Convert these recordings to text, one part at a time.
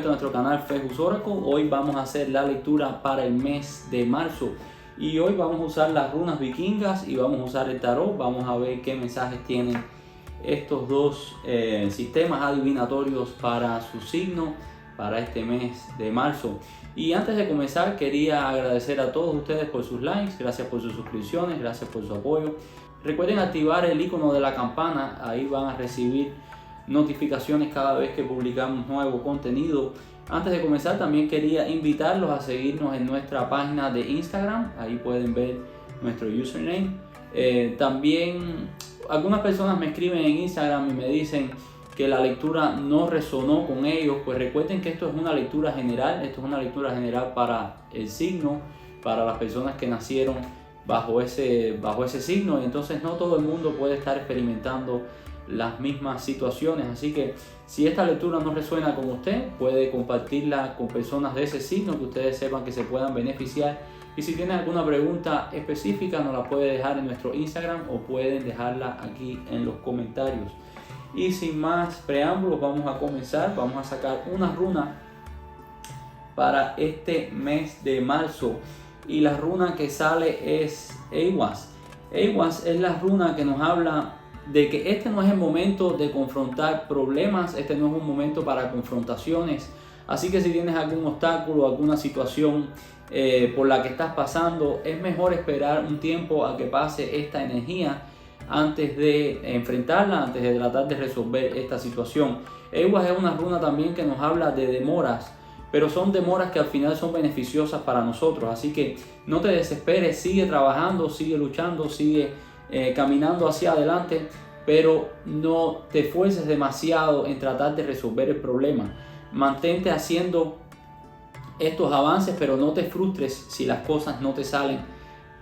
vuelta a nuestro canal Fejus Oracle. Hoy vamos a hacer la lectura para el mes de marzo y hoy vamos a usar las runas vikingas y vamos a usar el tarot. Vamos a ver qué mensajes tienen estos dos sistemas adivinatorios para su signo para este mes de marzo. Y antes de comenzar, quería agradecer a todos ustedes por sus likes, gracias por sus suscripciones, gracias por su apoyo. Recuerden activar el icono de la campana, ahí van a recibir notificaciones cada vez que publicamos nuevo contenido. Antes de comenzar, también quería invitarlos a seguirnos en nuestra página de Instagram, ahí pueden ver nuestro username. También algunas personas me escriben en Instagram y me dicen que la lectura no resonó con ellos. Pues recuerden que esto es una lectura general, esto es una lectura general para el signo, para las personas que nacieron bajo ese signo, y entonces no todo el mundo puede estar experimentando las mismas situaciones. Así que si esta lectura no resuena con usted, puede compartirla con personas de ese signo que ustedes sepan que se puedan beneficiar. Y si tienen alguna pregunta específica, nos la puede dejar en nuestro Instagram o pueden dejarla aquí en los comentarios. Y sin más preámbulos, vamos a comenzar. Vamos a sacar una runa para este mes de marzo. Y la runa que sale es Aiwass. Aiwass es la runa que nos habla de que este no es el momento de confrontar problemas, este no es un momento para confrontaciones. Así que si tienes algún obstáculo, alguna situación por la que estás pasando, es mejor esperar un tiempo a que pase esta energía antes de enfrentarla, antes de tratar de resolver esta situación. Aiwass es una runa también que nos habla de demoras, pero son demoras que al final son beneficiosas para nosotros. Así que no te desesperes, sigue trabajando, sigue luchando, sigue caminando hacia adelante, pero no te esfuerces demasiado en tratar de resolver el problema. Mantente haciendo estos avances, pero no te frustres si las cosas no te salen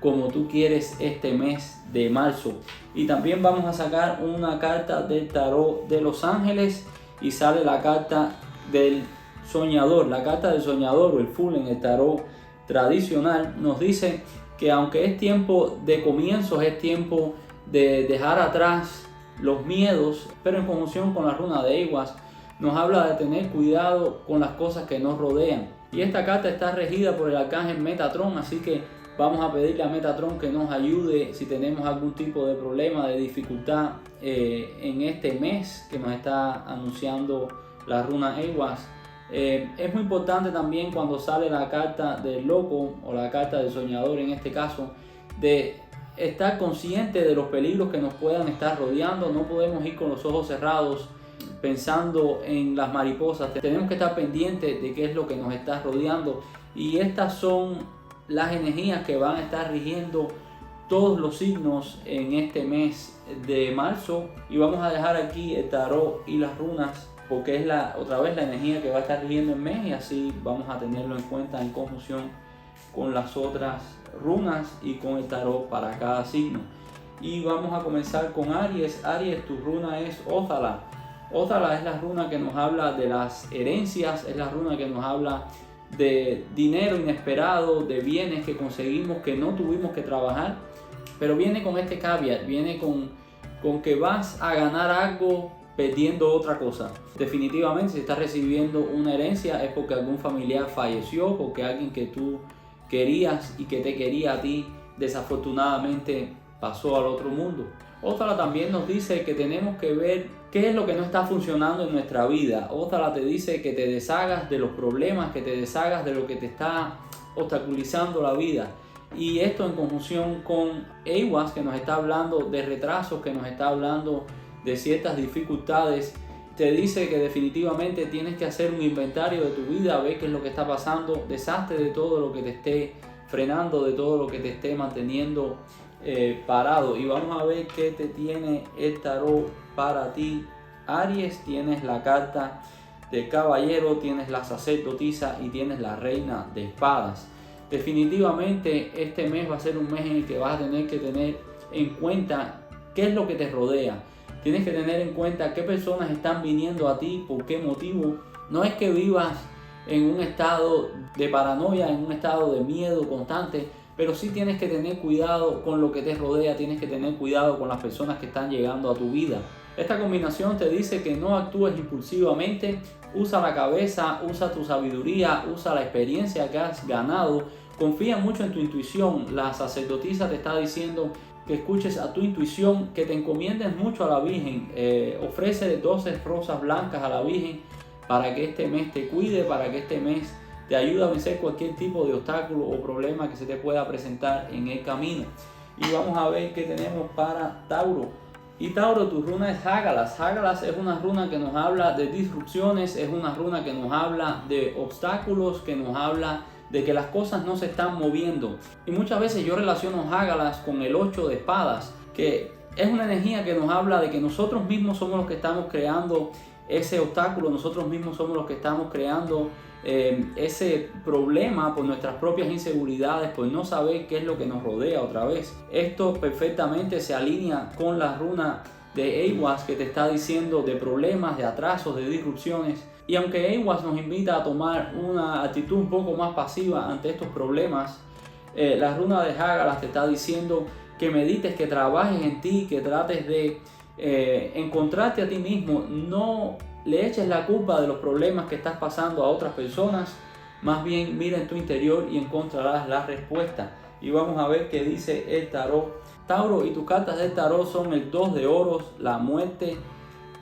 como tú quieres este mes de marzo. Y también vamos a sacar una carta del tarot de los ángeles y sale la carta del soñador. La carta del soñador o el full en el tarot tradicional nos dice que aunque es tiempo de comienzos, es tiempo de dejar atrás los miedos, pero en conjunción con la runa de Aiwass nos habla de tener cuidado con las cosas que nos rodean. Y esta carta está regida por el arcángel Metatron, así que vamos a pedirle a Metatron que nos ayude si tenemos algún tipo de problema, de dificultad en este mes que nos está anunciando la runa Aiwass. Es muy importante también cuando sale la carta del loco o la carta del soñador en este caso, de estar consciente de los peligros que nos puedan estar rodeando. No podemos ir con los ojos cerrados pensando en las mariposas, tenemos que estar pendientes de qué es lo que nos está rodeando, y estas son las energías que van a estar rigiendo todos los signos en este mes de marzo. Y vamos a dejar aquí el tarot y las runas porque es otra vez la energía que va a estar rigiendo el mes, y así vamos a tenerlo en cuenta en conjunción con las otras runas y con el tarot para cada signo. Y vamos a comenzar con Aries. Aries, tu runa es Othala. Othala es la runa que nos habla de las herencias, es la runa que nos habla de dinero inesperado, de bienes que conseguimos que no tuvimos que trabajar, pero viene con este caveat, viene con que vas a ganar algo perdiendo otra cosa. Definitivamente, si estás recibiendo una herencia es porque algún familiar falleció, porque alguien que tú querías y que te quería a ti desafortunadamente pasó al otro mundo. Othala también nos dice que tenemos que ver qué es lo que no está funcionando en nuestra vida. Othala te dice que te deshagas de los problemas, que te deshagas de lo que te está obstaculizando la vida. Y esto en conjunción con Aiwass, que nos está hablando de retrasos, que nos está hablando de ciertas dificultades, te dice que definitivamente tienes que hacer un inventario de tu vida, ver qué es lo que está pasando, deshazte de todo lo que te esté frenando, de todo lo que te esté manteniendo parado. Y vamos a ver qué te tiene el tarot para ti, Aries. Tienes la carta del caballero, tienes la sacerdotisa y tienes la reina de espadas. Definitivamente este mes va a ser un mes en el que vas a tener que tener en cuenta qué es lo que te rodea. Tienes que tener en cuenta qué personas están viniendo a ti, por qué motivo. No es que vivas en un estado de paranoia, en un estado de miedo constante, pero sí tienes que tener cuidado con lo que te rodea, tienes que tener cuidado con las personas que están llegando a tu vida. Esta combinación te dice que no actúes impulsivamente, Usa la cabeza, usa tu sabiduría, usa la experiencia que has ganado. Confía mucho en tu intuición. La sacerdotisa te está diciendo que escuches a tu intuición, que te encomiendes mucho a la Virgen. Ofrece 12 rosas blancas a la Virgen para que este mes te cuide, para que este mes te ayude a vencer cualquier tipo de obstáculo o problema que se te pueda presentar en el camino. Y vamos a ver qué tenemos para Tauro. Y Tauro, tu runa es Hágalas. Hágalas es una runa que nos habla de disrupciones, es una runa que nos habla de obstáculos, que nos habla de que las cosas no se están moviendo. Y muchas veces yo relaciono Hágalas con el 8 de espadas, que es una energía que nos habla de que nosotros mismos somos los que estamos creando ese obstáculo, nosotros mismos somos los que estamos creando ese problema por nuestras propias inseguridades, por no saber qué es lo que nos rodea otra vez. Esto perfectamente se alinea con la runa de Aiwass, que te está diciendo de problemas, de atrasos, de disrupciones. Y aunque Aiwass nos invita a tomar una actitud un poco más pasiva ante estos problemas, la runa de Hágalas te está diciendo que medites, que trabajes en ti, que trates de encontrarte a ti mismo. No le eches la culpa de los problemas que estás pasando a otras personas, más bien mira en tu interior y encontrarás la respuesta. Y vamos a ver qué dice el tarot. Tauro, y tus cartas del tarot son el 2 de oros, la muerte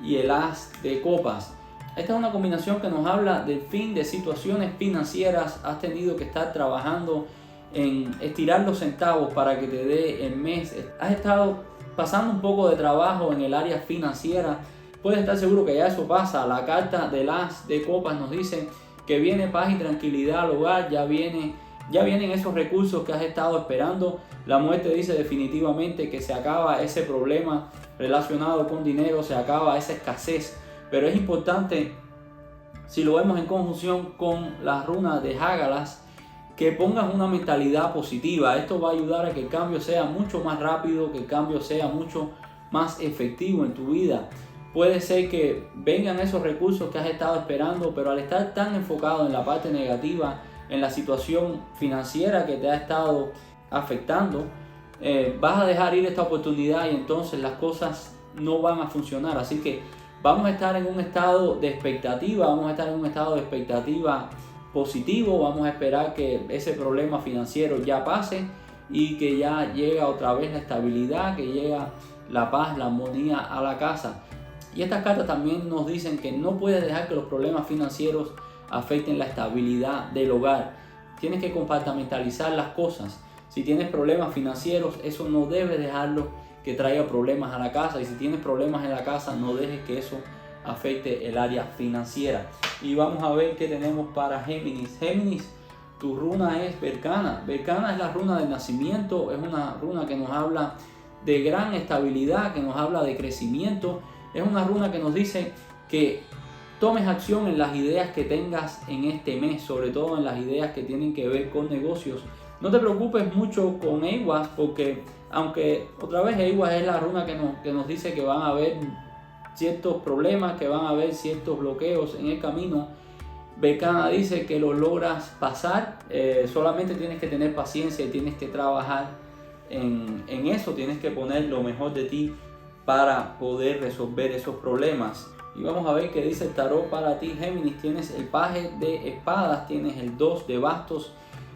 y el as de copas. Esta es una combinación que nos habla del fin de situaciones financieras. Has tenido que estar trabajando en estirar los centavos para que te dé el mes. Has estado pasando un poco de trabajo en el área financiera. Puedes estar seguro que ya eso pasa. La carta del as de copas nos dice que viene paz y tranquilidad al hogar. Ya vienen esos recursos que has estado esperando. La muerte dice definitivamente que se acaba ese problema relacionado con dinero, se acaba esa escasez. Pero es importante, si lo vemos en conjunción con la runa de Hágalas, que pongas una mentalidad positiva. Esto va a ayudar a que el cambio sea mucho más rápido, que el cambio sea mucho más efectivo en tu vida. Puede ser que vengan esos recursos que has estado esperando, pero al estar tan enfocado en la parte negativa, en la situación financiera que te ha estado afectando, vas a dejar ir esta oportunidad y entonces las cosas no van a funcionar. Así que vamos a estar en un estado de expectativa, positivo. Vamos a esperar que ese problema financiero ya pase y que ya llega otra vez la estabilidad, que llega la paz, la armonía a la casa. Y estas cartas también nos dicen que no puedes dejar que los problemas financieros afecten la estabilidad del hogar. Tienes que compartimentalizar las cosas. Si tienes problemas financieros, eso no debes dejarlo que traiga problemas a la casa. Y si tienes problemas en la casa, no dejes que eso afecte el área financiera. Y vamos a ver qué tenemos para Géminis. Géminis, tu runa es Berkana. Berkana es la runa del nacimiento. Es una runa que nos habla de gran estabilidad, que nos habla de crecimiento. Es una runa que nos dice que tomes acción en las ideas que tengas en este mes, sobre todo en las ideas que tienen que ver con negocios. No te preocupes mucho con Aiwass, porque aunque otra vez Aiwass es la runa que nos dice que van a haber ciertos problemas, que van a haber ciertos bloqueos en el camino, Berkana dice que lo logras pasar. Solamente tienes que tener paciencia y tienes que trabajar en eso, tienes que poner lo mejor de ti para poder resolver esos problemas. Y vamos a ver qué dice el tarot para ti, Géminis. Tienes el paje de espadas, tienes el 2 de bastos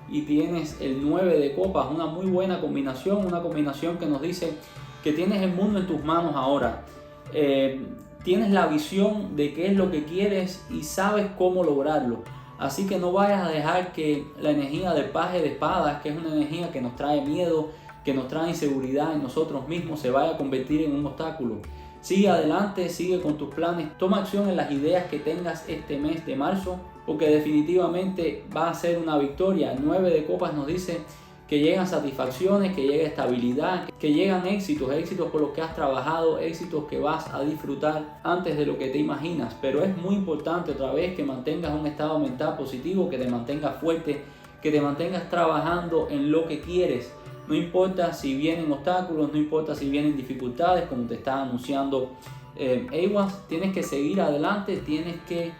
y tienes el 9 de copas. Una muy buena combinación, una combinación que nos dice que tienes el mundo en tus manos ahora. Tienes la visión de qué es lo que quieres y sabes cómo lograrlo. Así que no vayas a dejar que la energía del paje de espadas, que es una energía que nos trae miedo, que nos trae inseguridad en nosotros mismos, se vaya a convertir en un obstáculo. Sigue adelante, sigue con tus planes, toma acción en las ideas que tengas este mes de marzo, porque definitivamente va a ser una victoria. El 9 de copas nos dice que llegan satisfacciones, que llega estabilidad, que llegan éxitos por los que has trabajado, éxitos que vas a disfrutar antes de lo que te imaginas. Pero es muy importante otra vez que mantengas un estado mental positivo, que te mantengas fuerte, que te mantengas trabajando en lo que quieres. No importa si vienen obstáculos, no importa si vienen dificultades, como te está anunciando Aiwass, tienes que seguir adelante, tienes que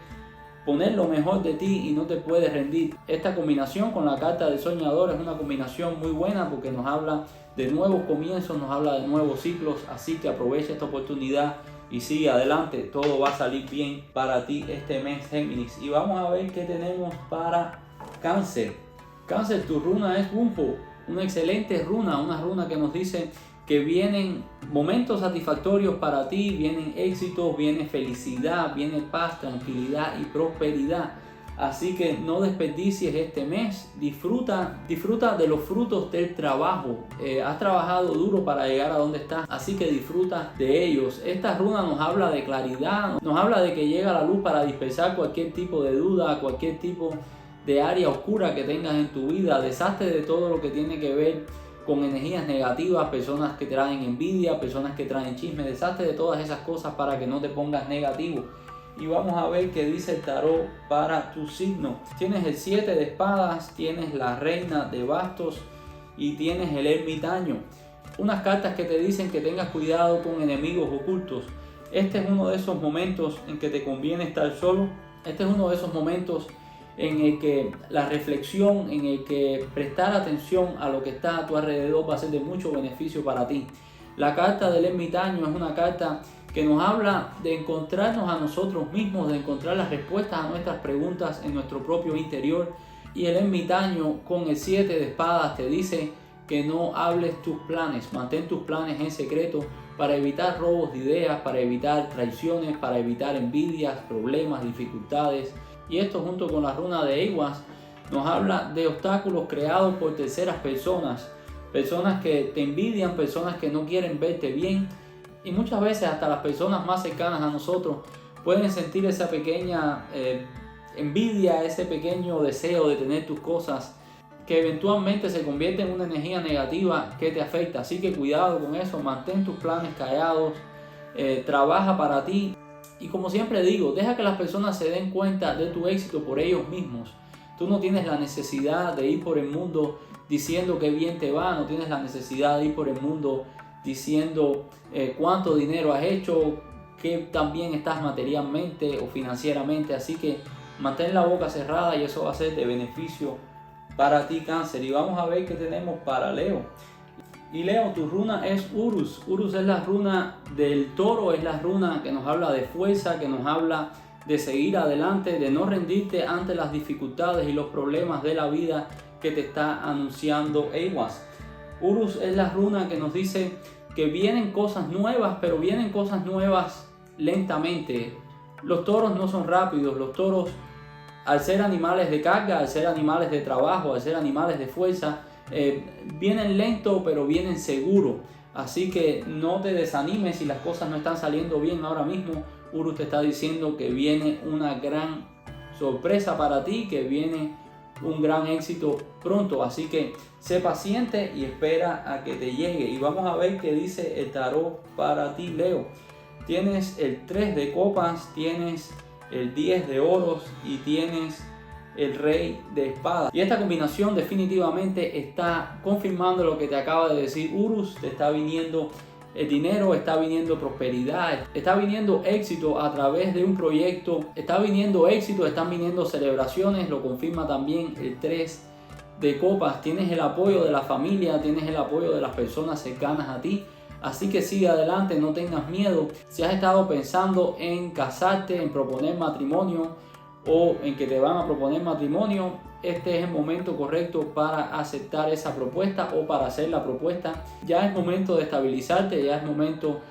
poner lo mejor de ti y no te puedes rendir. Esta combinación con la carta del soñador es una combinación muy buena porque nos habla de nuevos comienzos, nos habla de nuevos ciclos, así que aprovecha esta oportunidad y sigue adelante. Todo va a salir bien para ti este mes, Géminis. Y vamos a ver qué tenemos para Cáncer. Cáncer, tu runa es Bumpo, una excelente runa, una runa que nos dice que vienen momentos satisfactorios para ti, vienen éxitos, viene felicidad, viene paz, tranquilidad y prosperidad. Así que no desperdicies este mes, disfruta de los frutos del trabajo. Has trabajado duro para llegar a donde estás, así que disfruta de ellos. Esta runa nos habla de claridad, nos habla de que llega la luz para dispersar cualquier tipo de duda, cualquier tipo de área oscura que tengas en tu vida. Deshazte de todo lo que tiene que ver con energías negativas, personas que traen envidia, personas que traen chisme. Deshazte de todas esas cosas para que no te pongas negativo. Y vamos a ver qué dice el tarot para tu signo. Tienes el 7 de espadas, tienes la reina de bastos y tienes el ermitaño. Unas cartas que te dicen que tengas cuidado con enemigos ocultos. Este es uno de esos momentos en que te conviene estar solo. Este es uno de esos momentos en el que la reflexión, en el que prestar atención a lo que está a tu alrededor va a ser de mucho beneficio para ti. La carta del ermitaño es una carta que nos habla de encontrarnos a nosotros mismos, de encontrar las respuestas a nuestras preguntas en nuestro propio interior. Y el ermitaño con el 7 de espadas te dice que no hables tus planes, mantén tus planes en secreto para evitar robos de ideas, para evitar traiciones, para evitar envidias, problemas, dificultades. Y esto junto con la runa de Ewas nos habla de obstáculos creados por terceras personas, personas que te envidian, personas que no quieren verte bien. Y muchas veces hasta las personas más cercanas a nosotros pueden sentir esa pequeña envidia, ese pequeño deseo de tener tus cosas, que eventualmente se convierte en una energía negativa que te afecta. Así que cuidado con eso, mantén tus planes callados, trabaja para ti. Y como siempre digo, deja que las personas se den cuenta de tu éxito por ellos mismos. Tú no tienes la necesidad de ir por el mundo diciendo que bien te va, no tienes la necesidad de ir por el mundo diciendo cuánto dinero has hecho, que también estás materialmente o financieramente. Así que mantén la boca cerrada y eso va a ser de beneficio para ti, Cáncer. Y vamos a ver qué tenemos para Leo. Y Leo, tu runa es Urus. Urus es la runa del toro, es la runa que nos habla de fuerza, que nos habla de seguir adelante, de no rendirte ante las dificultades y los problemas de la vida que te está anunciando Ewas. Urus es la runa que nos dice que vienen cosas nuevas, pero vienen cosas nuevas lentamente. Los toros no son rápidos, los toros, al ser animales de carga, al ser animales de trabajo, al ser animales de fuerza, vienen lento pero vienen seguro. Así que no te desanimes si las cosas no están saliendo bien ahora mismo. Urus te está diciendo que viene una gran sorpresa para ti, que viene un gran éxito pronto. Así que sé paciente y espera a que te llegue. Y vamos a ver qué dice el tarot para ti, Leo. Tienes el 3 de copas, tienes el 10 de oros y tienes el rey de espadas. Y esta combinación definitivamente está confirmando lo que te acaba de decir Urus. Te está viniendo el dinero, está viniendo prosperidad, está viniendo éxito a través de un proyecto, está viniendo éxito, están viniendo celebraciones. Lo confirma también el 3 de copas. Tienes el apoyo de la familia, tienes el apoyo de las personas cercanas a ti. Así que sigue adelante, no tengas miedo. Si has estado pensando en casarte, en proponer matrimonio o en que te van a proponer matrimonio, este es el momento correcto para aceptar esa propuesta o para hacer la propuesta. Ya es momento de estabilizarte, ya es momento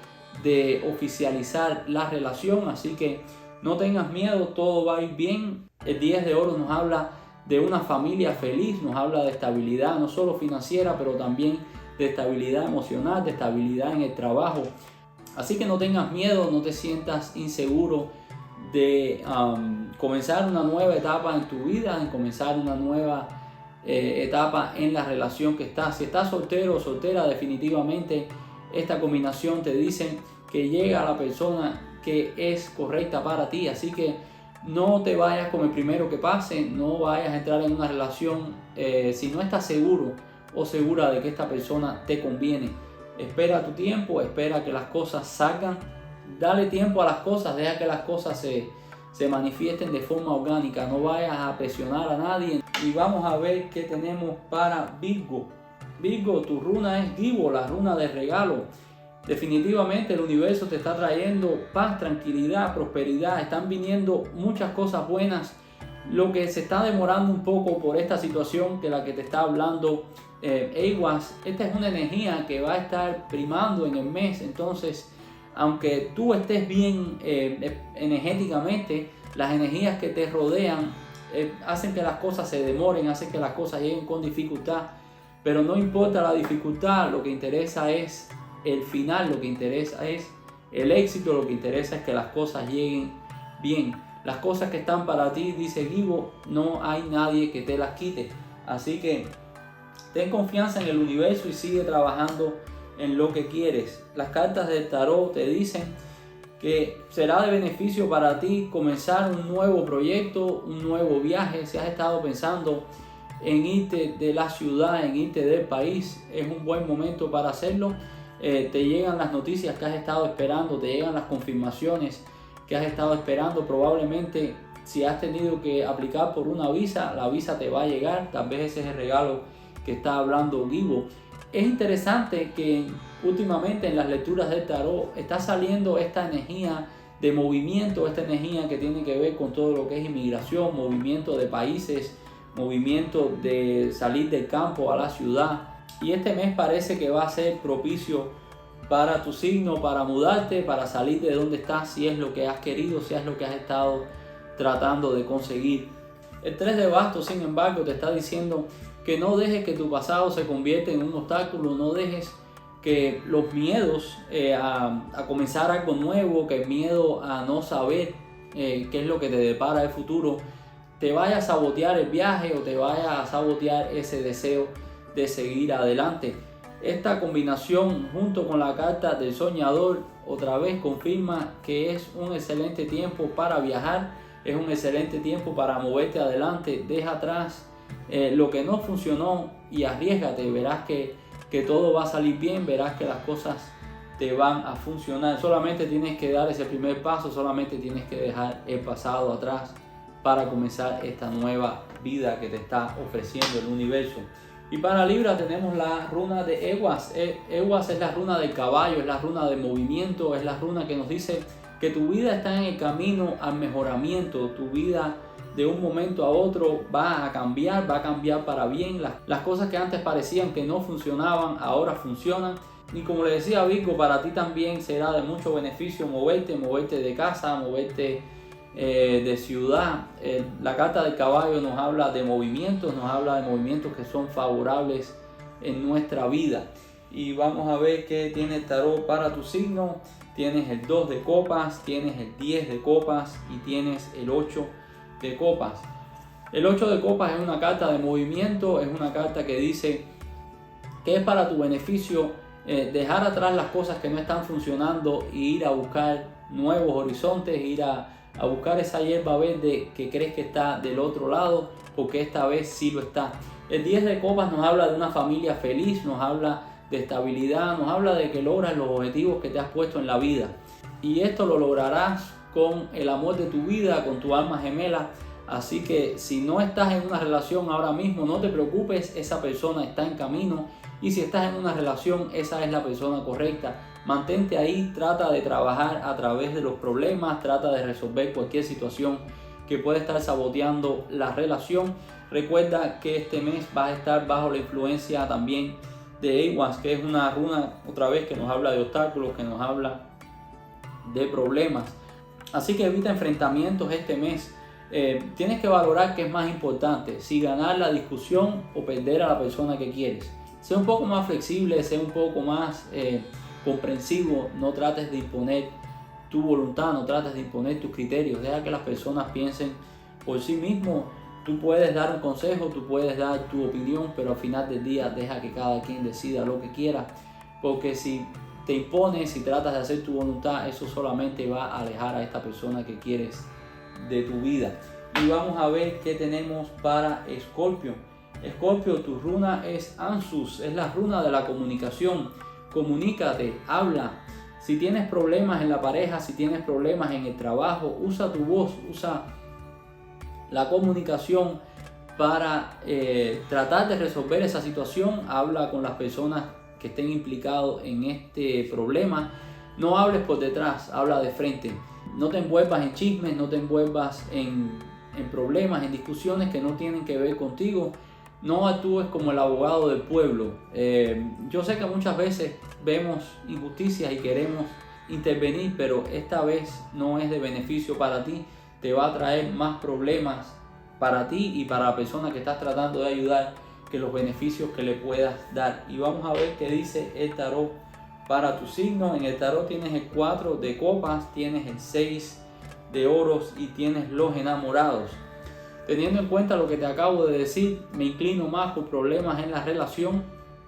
de oficializar la relación. Así que no tengas miedo, todo va a ir bien. El 10 de oro nos habla de una familia feliz, nos habla de estabilidad, no solo financiera, pero también de estabilidad emocional, de estabilidad en el trabajo. Así que no tengas miedo, no te sientas inseguro de comenzar una nueva etapa en tu vida, en comenzar una nueva etapa en la relación que estás. Si estás soltero o soltera, definitivamente esta combinación te dice que llega la persona que es correcta para ti. Así que no te vayas con el primero que pase, no vayas a entrar en una relación si no estás seguro o segura de que esta persona te conviene. Espera tu tiempo, espera que las cosas salgan, dale tiempo a las cosas, deja que las cosas se manifiesten de forma orgánica, no vayas a presionar a nadie. Y vamos a ver qué tenemos para Virgo. Virgo, tu runa es Gibo, la runa de regalo. Definitivamente el universo te está trayendo paz, tranquilidad, prosperidad. Están viniendo muchas cosas buenas. Lo que se está demorando un poco por esta situación que la que te está hablando Ewas, esta es una energía que va a estar primando en el mes. Entonces, aunque tú estés bien energéticamente, las energías que te rodean hacen que las cosas se demoren, hacen que las cosas lleguen con dificultad. Pero no importa la dificultad, lo que interesa es el final, lo que interesa es el éxito, lo que interesa es que las cosas lleguen bien. Las cosas que están para ti, dice Gibo, no hay nadie que te las quite. Así que ten confianza en el universo y sigue trabajando en lo que quieres. Las cartas del tarot te dicen que será de beneficio para ti comenzar un nuevo proyecto, un nuevo viaje. Si has estado pensando en irte de la ciudad, en irte del país, es un buen momento para hacerlo. Te llegan las noticias que has estado esperando, te llegan las confirmaciones que has estado esperando. Probablemente si has tenido que aplicar por una visa, la visa te va a llegar. Tal vez ese es el regalo que está hablando Gibo. Es interesante que últimamente en las lecturas del tarot está saliendo esta energía de movimiento, esta energía que tiene que ver con todo lo que es inmigración, movimiento de países, movimiento de salir del campo a la ciudad. Y este mes parece que va a ser propicio para tu signo, para mudarte, para salir de donde estás, si es lo que has querido, si es lo que has estado tratando de conseguir. El 3 de bastos, sin embargo, te está diciendo que no dejes que tu pasado se convierta en un obstáculo, no dejes que los miedos a comenzar algo nuevo, que el miedo a no saber qué es lo que te depara el futuro, te vaya a sabotear el viaje o te vaya a sabotear ese deseo de seguir adelante. Esta combinación junto con la carta del soñador otra vez confirma que es un excelente tiempo para viajar, es un excelente tiempo para moverte adelante. Deja atrás lo que no funcionó y arriésgate. Verás que todo va a salir bien, verás que las cosas te van a funcionar. Solamente tienes que dar ese primer paso, solamente tienes que dejar el pasado atrás para comenzar esta nueva vida que te está ofreciendo el universo. Y para Libra tenemos la runa de Ewas. Ewas es la runa del caballo, es la runa del movimiento, es la runa que nos dice que tu vida está en el camino al mejoramiento. Tu vida de un momento a otro va a cambiar para bien. Las cosas que antes parecían que no funcionaban, ahora funcionan. Y como le decía Virgo, para ti también será de mucho beneficio moverte de casa, moverte de ciudad. La carta del caballo nos habla de movimientos, que son favorables en nuestra vida. Y vamos a ver qué tiene el tarot para tu signo. Tienes el 2 de copas, tienes el 10 de copas y tienes el 8 de copas. El 8 de copas es una carta de movimiento, es una carta que dice que es para tu beneficio dejar atrás las cosas que no están funcionando e ir a buscar nuevos horizontes, ir a buscar esa hierba verde que crees que está del otro lado, porque esta vez sí lo está. El 10 de copas nos habla de una familia feliz, nos habla de estabilidad, nos habla de que logras los objetivos que te has puesto en la vida. Y esto lo lograrás con el amor de tu vida, con tu alma gemela. Así que si no estás en una relación ahora mismo, no te preocupes, esa persona está en camino. Y si estás en una relación, esa es la persona correcta. Mantente ahí, trata de trabajar a través de los problemas, trata de resolver cualquier situación que pueda estar saboteando la relación. Recuerda que este mes vas a estar bajo la influencia también de Ewas, que es una runa otra vez que nos habla de obstáculos, que nos habla de problemas. Así que evita enfrentamientos este mes. Tienes que valorar qué es más importante, si ganar la discusión o perder a la persona que quieres. Sé un poco más flexible, sé un poco más comprensivo, no trates de imponer tu voluntad, no trates de imponer tus criterios, deja que las personas piensen por sí mismos. Tú puedes dar un consejo, tú puedes dar tu opinión, pero al final del día deja que cada quien decida lo que quiera, porque si te impones, si tratas de hacer tu voluntad, eso solamente va a alejar a esta persona que quieres de tu vida. Y vamos a ver qué tenemos para Escorpio. Escorpio, tu runa es Ansus, es la runa de la comunicación. Comunícate, habla. Si tienes problemas en la pareja, si tienes problemas en el trabajo, usa tu voz, usa la comunicación para tratar de resolver esa situación. Habla con las personas que estén implicados en este problema, no hables por detrás, habla de frente. No te envuelvas en chismes, no te envuelvas en problemas, en discusiones que no tienen que ver contigo. No actúes como el abogado del pueblo. Yo sé que muchas veces vemos injusticias y queremos intervenir, pero esta vez no es de beneficio para ti. Te va a traer más problemas para ti y para la persona que estás tratando de ayudar que los beneficios que le puedas dar. Y vamos a ver qué dice el tarot para tu signo. En el tarot tienes el 4 de copas, tienes el 6 de oros y tienes los enamorados. Teniendo en cuenta lo que te acabo de decir, me inclino más por problemas en la relación.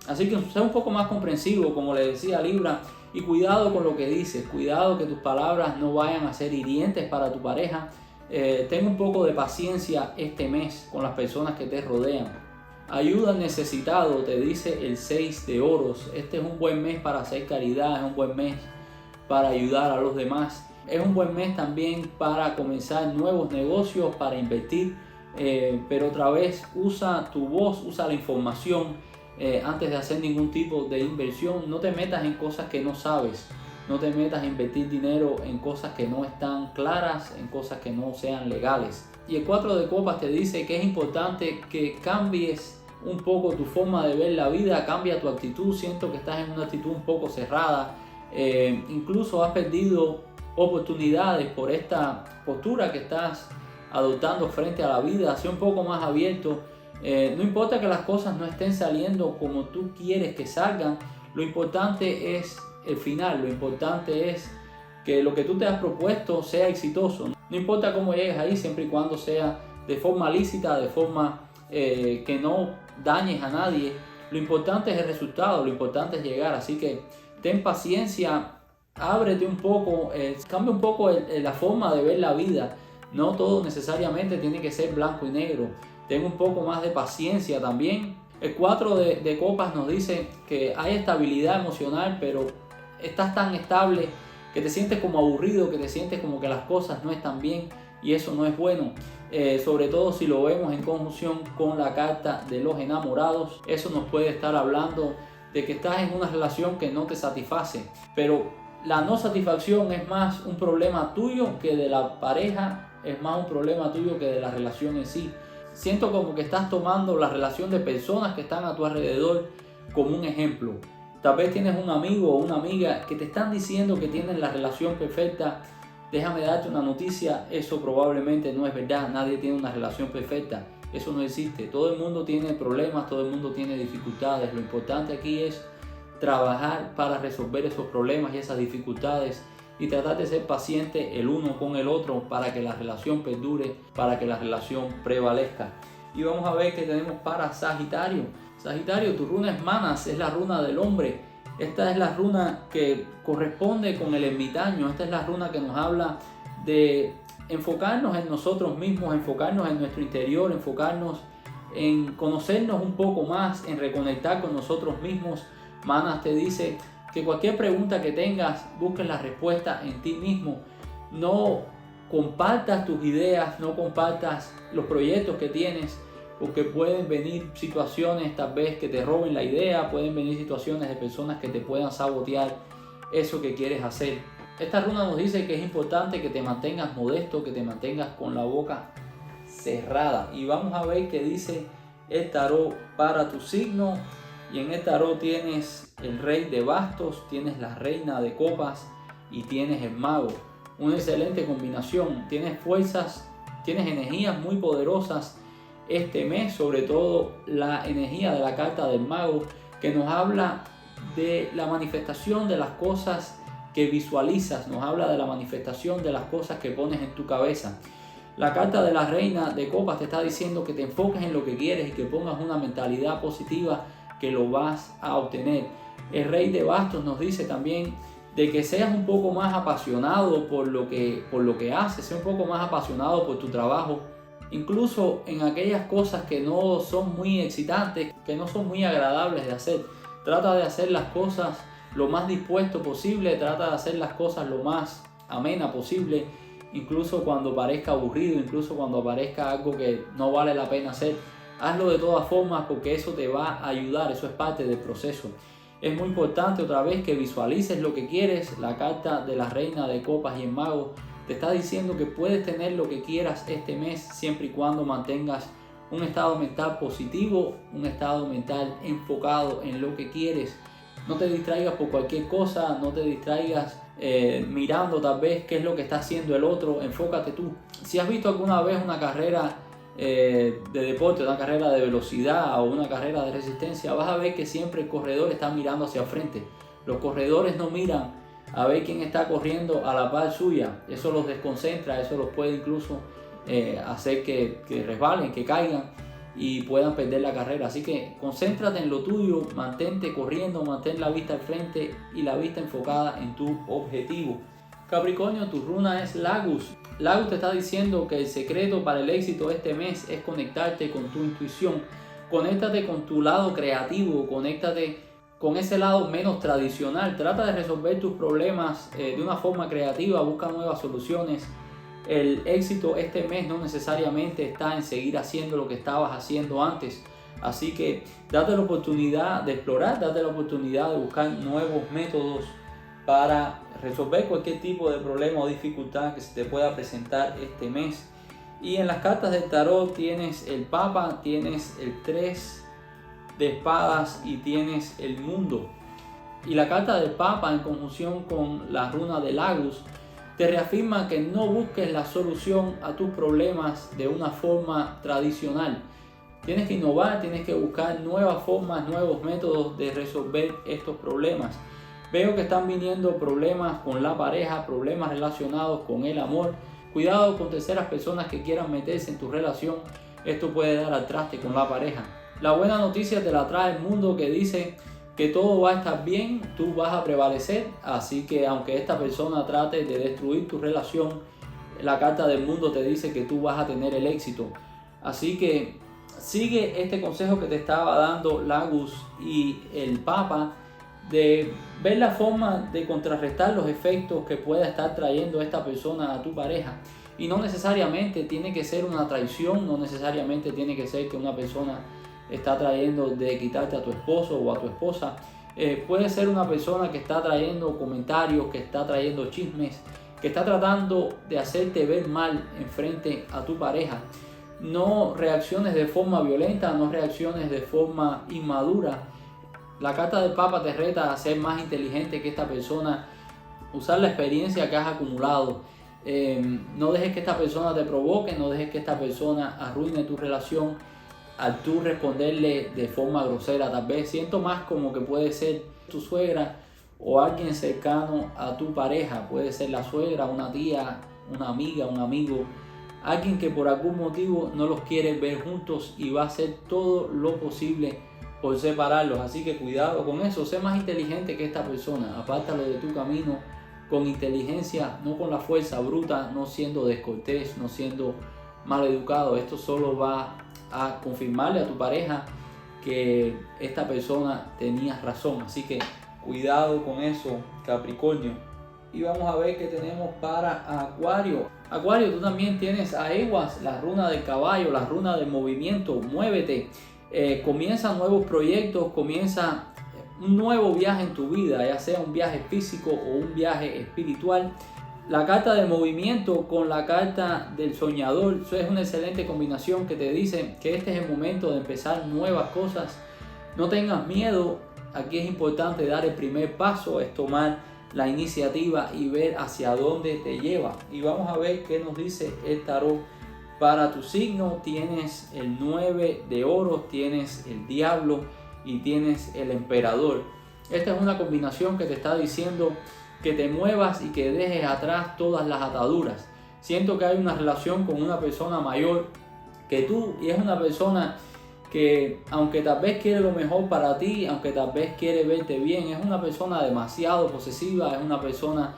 Así que sea un poco más comprensivo, como le decía Libra, y cuidado con lo que dices. Cuidado que tus palabras no vayan a ser hirientes para tu pareja. Ten un poco de paciencia este mes con las personas que te rodean. Ayuda al necesitado, te dice el 6 de oros. Este es un buen mes para hacer caridad, es un buen mes para ayudar a los demás. Es un buen mes también para comenzar nuevos negocios, para invertir, pero otra vez usa tu voz, usa la información antes de hacer ningún tipo de inversión. No te metas en cosas que no sabes, no te metas a invertir dinero en cosas que no están claras, en cosas que no sean legales. Y el 4 de copas te dice que es importante que cambies un poco tu forma de ver la vida, cambia tu actitud. Siento que estás en una actitud un poco cerrada, incluso has perdido oportunidades por esta postura que estás adoptando frente a la vida. Sé un poco más abierto. No importa que las cosas no estén saliendo como tú quieres que salgan, lo importante es el final, lo importante es que lo que tú te has propuesto sea exitoso. No importa cómo llegues ahí, siempre y cuando sea de forma lícita, de forma que no dañes a nadie. Lo importante es el resultado, lo importante es llegar. Así que ten paciencia, ábrete un poco, cambia un poco la forma de ver la vida. No todo necesariamente tiene que ser blanco y negro. Ten un poco más de paciencia también. El 4 de copas nos dice que hay estabilidad emocional, pero estás tan estable que te sientes como aburrido, que te sientes como que las cosas no están bien, y eso no es bueno. Sobre todo si lo vemos en conjunción con la carta de los enamorados, eso nos puede estar hablando de que estás en una relación que no te satisface, pero la no satisfacción es más un problema tuyo que de la pareja, es más un problema tuyo que de la relación en sí. Siento como que estás tomando la relación de personas que están a tu alrededor como un ejemplo. Tal vez tienes un amigo o una amiga que te están diciendo que tienen la relación perfecta. Déjame darte una noticia, eso probablemente no es verdad. Nadie tiene una relación perfecta, eso no existe. Todo el mundo tiene problemas, todo el mundo tiene dificultades. Lo importante aquí es trabajar para resolver esos problemas y esas dificultades y tratar de ser paciente el uno con el otro para que la relación perdure, para que la relación prevalezca. Y vamos a ver qué tenemos para Sagitario. Sagitario, tu runa es Manas, es la runa del hombre. Esta es la runa que corresponde con el ermitaño. Esta es la runa que nos habla de enfocarnos en nosotros mismos, enfocarnos en nuestro interior, enfocarnos en conocernos un poco más, en reconectar con nosotros mismos. Manas te dice que cualquier pregunta que tengas, busques la respuesta en ti mismo. No compartas tus ideas, no compartas los proyectos que tienes, porque pueden venir situaciones tal vez que te roben la idea, pueden venir situaciones de personas que te puedan sabotear eso que quieres hacer. Esta runa nos dice que es importante que te mantengas modesto, que te mantengas con la boca cerrada. Y vamos a ver qué dice el tarot para tu signo. Y en el tarot tienes el rey de bastos, tienes la reina de copas y tienes el mago. Una excelente combinación. Tienes fuerzas, tienes energías muy poderosas este mes, sobre todo la energía de la carta del mago, que nos habla de la manifestación de las cosas que visualizas, nos habla de la manifestación de las cosas que pones en tu cabeza. La carta de la reina de copas te está diciendo que te enfoques en lo que quieres y que pongas una mentalidad positiva, que lo vas a obtener. El rey de bastos nos dice también de que seas un poco más apasionado por lo que haces, sea un poco más apasionado por tu trabajo, incluso en aquellas cosas que no son muy excitantes, que no son muy agradables de hacer. Trata de hacer las cosas lo más dispuesto posible, trata de hacer las cosas lo más amena posible, incluso cuando parezca aburrido, incluso cuando parezca algo que no vale la pena hacer. Hazlo de todas formas porque eso te va a ayudar, eso es parte del proceso. Es muy importante otra vez que visualices lo que quieres. La carta de la Reina de Copas y el Mago te está diciendo que puedes tener lo que quieras este mes siempre y cuando mantengas un estado mental positivo, un estado mental enfocado en lo que quieres. No te distraigas por cualquier cosa, no te distraigas mirando tal vez qué es lo que está haciendo el otro. Enfócate tú. Si has visto alguna vez una carrera de deporte, una carrera de velocidad o una carrera de resistencia, vas a ver que siempre el corredor está mirando hacia el frente. Los corredores no miran a ver quién está corriendo a la par suya. Eso los desconcentra, eso los puede incluso hacer que resbalen, que caigan y puedan perder la carrera. Así que concéntrate en lo tuyo, mantente corriendo, mantén la vista al frente y la vista enfocada en tu objetivo. Capricornio, tu runa es Lagus. Lagus te está diciendo que el secreto para el éxito este mes es conectarte con tu intuición. Conéctate con tu lado creativo, conéctate con ese lado menos tradicional. Trata de resolver tus problemas de una forma creativa, busca nuevas soluciones. El éxito este mes no necesariamente está en seguir haciendo lo que estabas haciendo antes. Así que date la oportunidad de explorar, date la oportunidad de buscar nuevos métodos para resolver cualquier tipo de problema o dificultad que se te pueda presentar este mes. Y en las cartas del tarot tienes el Papa, tienes el 3 de espadas y tienes el mundo. Y la carta del Papa en conjunción con la runa de Lagus te reafirma que no busques la solución a tus problemas de una forma tradicional. Tienes que innovar, tienes que buscar nuevas formas, nuevos métodos de resolver estos problemas. Veo que están viniendo problemas con la pareja, problemas relacionados con el amor. Cuidado con terceras personas que quieran meterse en tu relación. Esto puede dar al traste con la pareja. La buena noticia te la trae el mundo, que dice que todo va a estar bien, tú vas a prevalecer. Así que aunque esta persona trate de destruir tu relación, la carta del mundo te dice que tú vas a tener el éxito. Así que sigue este consejo que te estaba dando Lagus y el Papa, de ver la forma de contrarrestar los efectos que pueda estar trayendo esta persona a tu pareja. Y no necesariamente tiene que ser una traición, no necesariamente tiene que ser que una persona está trayendo de quitarte a tu esposo o a tu esposa. Puede ser una persona que está trayendo comentarios, que está trayendo chismes, que está tratando de hacerte ver mal en frente a tu pareja. No reacciones de forma violenta, no reacciones de forma inmadura. La carta del Papa te reta a ser más inteligente que esta persona, usar la experiencia que has acumulado. No dejes que esta persona te provoque, no dejes que esta persona arruine tu relación al tú responderle de forma grosera. Tal vez siento más como que puede ser tu suegra o alguien cercano a tu pareja. Puede ser la suegra, una tía, una amiga, un amigo. Alguien que por algún motivo no los quiere ver juntos y va a hacer todo lo posible por separarlos. Así que cuidado con eso, sé más inteligente que esta persona, apártalo de tu camino con inteligencia, no con la fuerza bruta, no siendo descortés, no siendo mal educado. Esto solo va a confirmarle a tu pareja que esta persona tenía razón. Así que cuidado con eso, Capricornio. Y vamos a ver qué tenemos para Acuario. Acuario, tú también tienes a Eguas, la runa del caballo, la runa del movimiento. Muévete. Comienza nuevos proyectos, comienza un nuevo viaje en tu vida, ya sea un viaje físico o un viaje espiritual. La carta de movimiento con la carta del soñador, eso es una excelente combinación que te dice que este es el momento de empezar nuevas cosas. No tengas miedo, aquí es importante dar el primer paso, es tomar la iniciativa y ver hacia dónde te lleva. Y vamos a ver qué nos dice el tarot. Para tu signo tienes el 9 de oros, tienes el diablo y tienes el emperador. Esta es una combinación que te está diciendo que te muevas y que dejes atrás todas las ataduras. Siento que hay una relación con una persona mayor que tú y es una persona que, aunque tal vez quiere lo mejor para ti, aunque tal vez quiere verte bien, es una persona demasiado posesiva, es una persona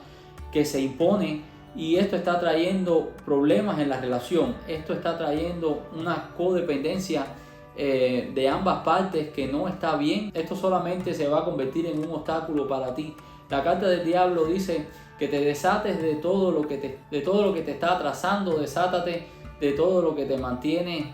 que se impone. Y esto está trayendo problemas en la relación. Esto está trayendo una codependencia de ambas partes que no está bien. Esto solamente se va a convertir en un obstáculo para ti. La carta del diablo dice que te desates de todo lo que te está atrasando. Desátate de todo lo que te mantiene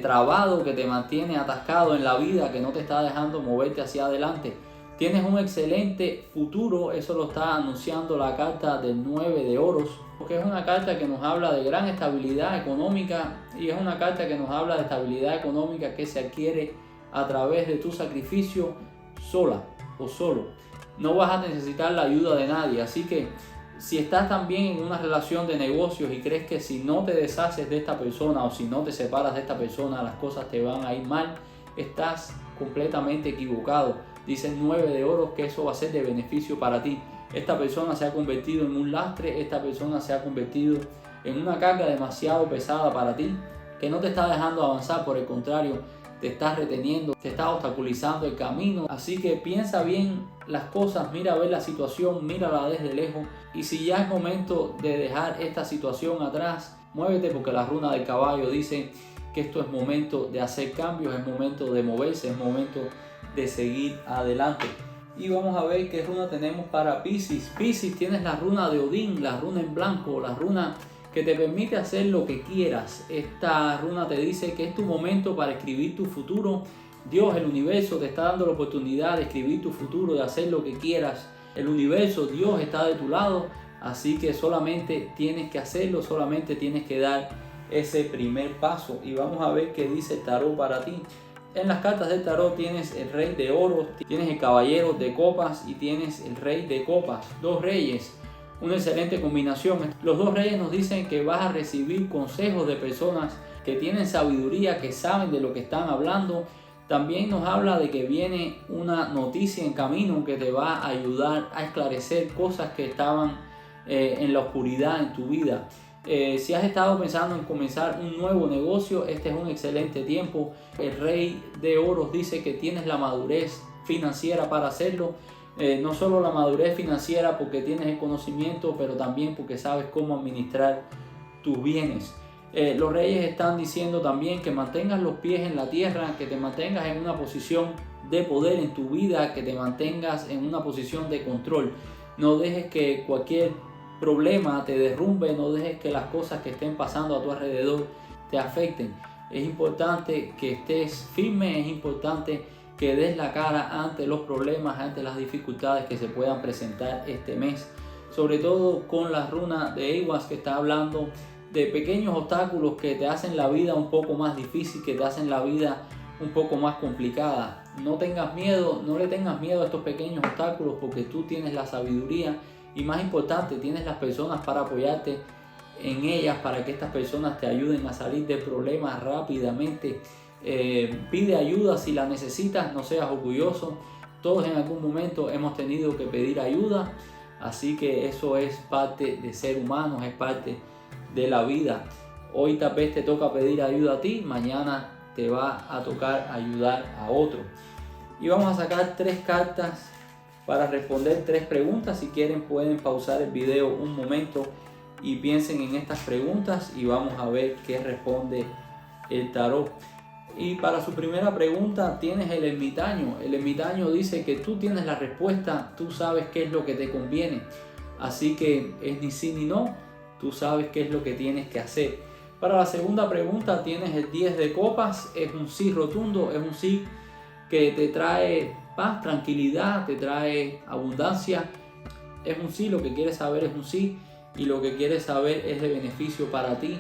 trabado, que te mantiene atascado en la vida, que no te está dejando moverte hacia adelante. Tienes un excelente futuro, eso lo está anunciando la carta del 9 de oros, porque es una carta que nos habla de gran estabilidad económica y es una carta que nos habla de estabilidad económica que se adquiere a través de tu sacrificio sola o solo. No vas a necesitar la ayuda de nadie, así que si estás también en una relación de negocios y crees que si no te deshaces de esta persona o si no te separas de esta persona las cosas te van a ir mal, estás completamente equivocado. Dice el 9 de oros que eso va a ser de beneficio para ti. Esta persona se ha convertido en un lastre, esta persona se ha convertido en una carga demasiado pesada para ti, que no te está dejando avanzar, por el contrario, te está reteniendo, te está obstaculizando el camino. Así que piensa bien las cosas, mira a ver la situación, mírala desde lejos. Y si ya es momento de dejar esta situación atrás, muévete, porque la runa del caballo dice que esto es momento de hacer cambios, es momento de moverse, es momento de seguir adelante. Y vamos a ver qué runa tenemos para Piscis. Piscis, tienes la runa de Odín, la runa en blanco, la runa que te permite hacer lo que quieras. Esta runa te dice que es tu momento para escribir tu futuro. Dios, el universo, te está dando la oportunidad de escribir tu futuro, de hacer lo que quieras. El universo, Dios está de tu lado, así que solamente tienes que hacerlo, solamente tienes que dar ese primer paso. Y vamos a ver qué dice el tarot para ti. En las cartas del tarot tienes el rey de oros, tienes el caballero de copas y tienes el rey de copas. Dos reyes, una excelente combinación. Los dos reyes nos dicen que vas a recibir consejos de personas que tienen sabiduría, que saben de lo que están hablando. También nos habla de que viene una noticia en camino que te va a ayudar a esclarecer cosas que estaban en la oscuridad en tu vida. Si has estado pensando en comenzar un nuevo negocio, este es un excelente tiempo. El rey de oros dice que tienes la madurez financiera para hacerlo. No solo la madurez financiera porque tienes el conocimiento, pero también porque sabes cómo administrar tus bienes. Los reyes están diciendo también que mantengas los pies en la tierra, que te mantengas en una posición de poder en tu vida, que te mantengas en una posición de control. No dejes que cualquier problema te derrumbe, no dejes que las cosas que estén pasando a tu alrededor te afecten. Es importante que estés firme, es importante que des la cara ante los problemas, ante las dificultades que se puedan presentar este mes. Sobre todo con la runa de Eiwas, que está hablando de pequeños obstáculos que te hacen la vida un poco más difícil, que te hacen la vida un poco más complicada. No tengas miedo, no le tengas miedo a estos pequeños obstáculos, porque tú tienes la sabiduría y, más importante, tienes las personas para apoyarte en ellas, para que estas personas te ayuden a salir de problemas rápidamente. Pide ayuda si la necesitas, no seas orgulloso. Todos en algún momento hemos tenido que pedir ayuda, así que eso es parte de ser humanos, es parte de la vida. Hoy tal vez te toca pedir ayuda a ti, mañana te va a tocar ayudar a otro. Y vamos a sacar 3 cartas para responder 3 preguntas. Si quieren pueden pausar el video un momento y piensen en estas preguntas y vamos a ver qué responde el tarot. Y para su primera pregunta tienes el ermitaño. El ermitaño dice que tú tienes la respuesta, tú sabes qué es lo que te conviene. Así que es ni sí ni no, tú sabes qué es lo que tienes que hacer. Para la segunda pregunta tienes el 10 de copas, es un sí rotundo, es un sí que te trae paz, tranquilidad, te trae abundancia. Es un sí, lo que quieres saber es un sí y lo que quieres saber es de beneficio para ti.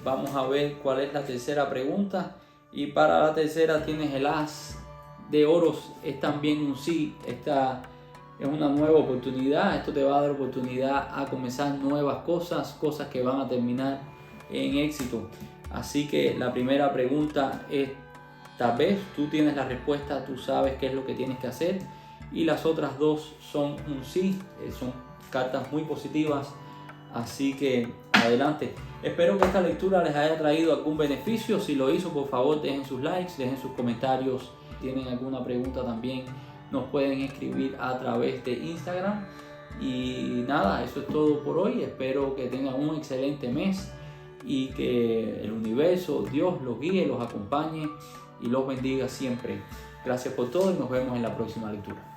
Vamos a ver cuál es la tercera pregunta. Y para la tercera tienes el as de oros, es también un sí. Esta es una nueva oportunidad, esto te va a dar oportunidad a comenzar nuevas cosas, cosas que van a terminar en éxito. Así que la primera pregunta es, tal vez tú tienes la respuesta, tú sabes qué es lo que tienes que hacer. Y las otras 2 son un sí, son cartas muy positivas, así que adelante. Espero que esta lectura les haya traído algún beneficio. Si lo hizo, por favor dejen sus likes, dejen sus comentarios. Si tienen alguna pregunta también nos pueden escribir a través de Instagram. Y nada, eso es todo por hoy. Espero que tengan un excelente mes y que el universo, Dios los guíe, los acompañe y los bendiga siempre. Gracias por todo y nos vemos en la próxima lectura.